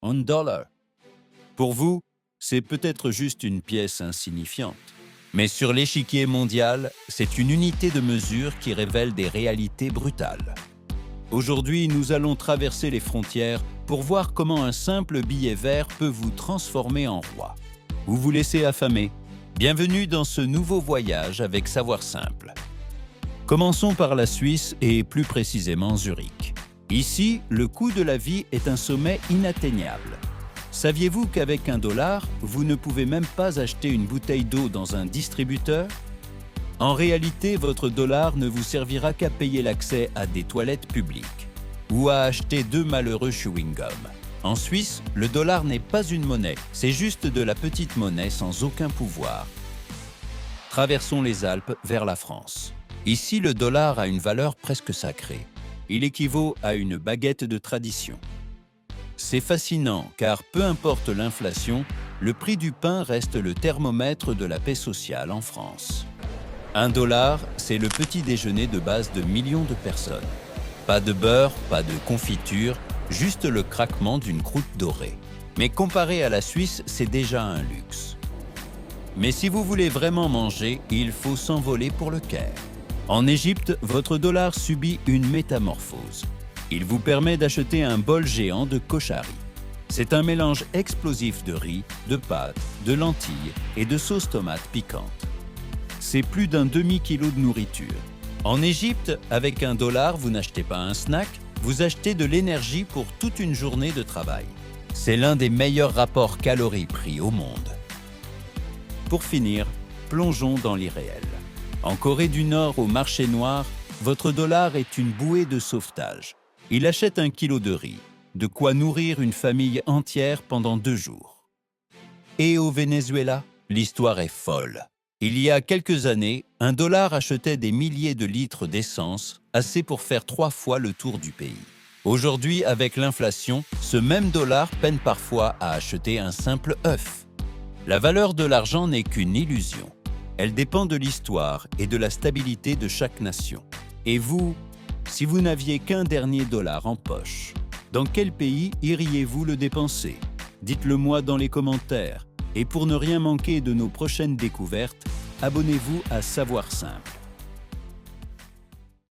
$1. Pour vous, c'est peut-être juste une pièce insignifiante. Mais sur l'échiquier mondial, c'est une unité de mesure qui révèle des réalités brutales. Aujourd'hui, nous allons traverser les frontières pour voir comment un simple billet vert peut vous transformer en roi ou vous laisser affamer. Bienvenue dans ce nouveau voyage avec Savoir Simple. Commençons par la Suisse et plus précisément Zurich. Ici, le coût de la vie est un sommet inatteignable. Saviez-vous qu'avec $1, vous ne pouvez même pas acheter une bouteille d'eau dans un distributeur? En réalité, votre dollar ne vous servira qu'à payer l'accès à des toilettes publiques ou à acheter 2 malheureux chewing-gums. En Suisse, le dollar n'est pas une monnaie, c'est juste de la petite monnaie sans aucun pouvoir. Traversons les Alpes vers la France. Ici, le dollar a une valeur presque sacrée. Il équivaut à une baguette de tradition. C'est fascinant car peu importe l'inflation, le prix du pain reste le thermomètre de la paix sociale en France. $1, c'est le petit déjeuner de base de millions de personnes. Pas de beurre, pas de confiture, juste le craquement d'une croûte dorée. Mais comparé à la Suisse, c'est déjà un luxe. Mais si vous voulez vraiment manger, il faut s'envoler pour le Caire. En Égypte, votre dollar subit une métamorphose. Il vous permet d'acheter un bol géant de koshari. C'est un mélange explosif de riz, de pâtes, de lentilles et de sauce tomate piquante. C'est plus d'un demi-kilo de nourriture. En Égypte, avec $1, vous n'achetez pas un snack, vous achetez de l'énergie pour toute une journée de travail. C'est l'un des meilleurs rapports calories-prix au monde. Pour finir, plongeons dans l'irréel. En Corée du Nord, au marché noir, votre dollar est une bouée de sauvetage. Il achète 1 kilo de riz, de quoi nourrir une famille entière pendant 2 jours. Et au Venezuela, l'histoire est folle. Il y a quelques années, $1 achetait des milliers de litres d'essence, assez pour faire 3 fois le tour du pays. Aujourd'hui, avec l'inflation, ce même dollar peine parfois à acheter un simple œuf. La valeur de l'argent n'est qu'une illusion. Elle dépend de l'histoire et de la stabilité de chaque nation. Et vous, si vous n'aviez qu'un dernier dollar en poche, dans quel pays iriez-vous le dépenser? Dites-le moi dans les commentaires. Et pour ne rien manquer de nos prochaines découvertes, abonnez-vous à Savoir Simple.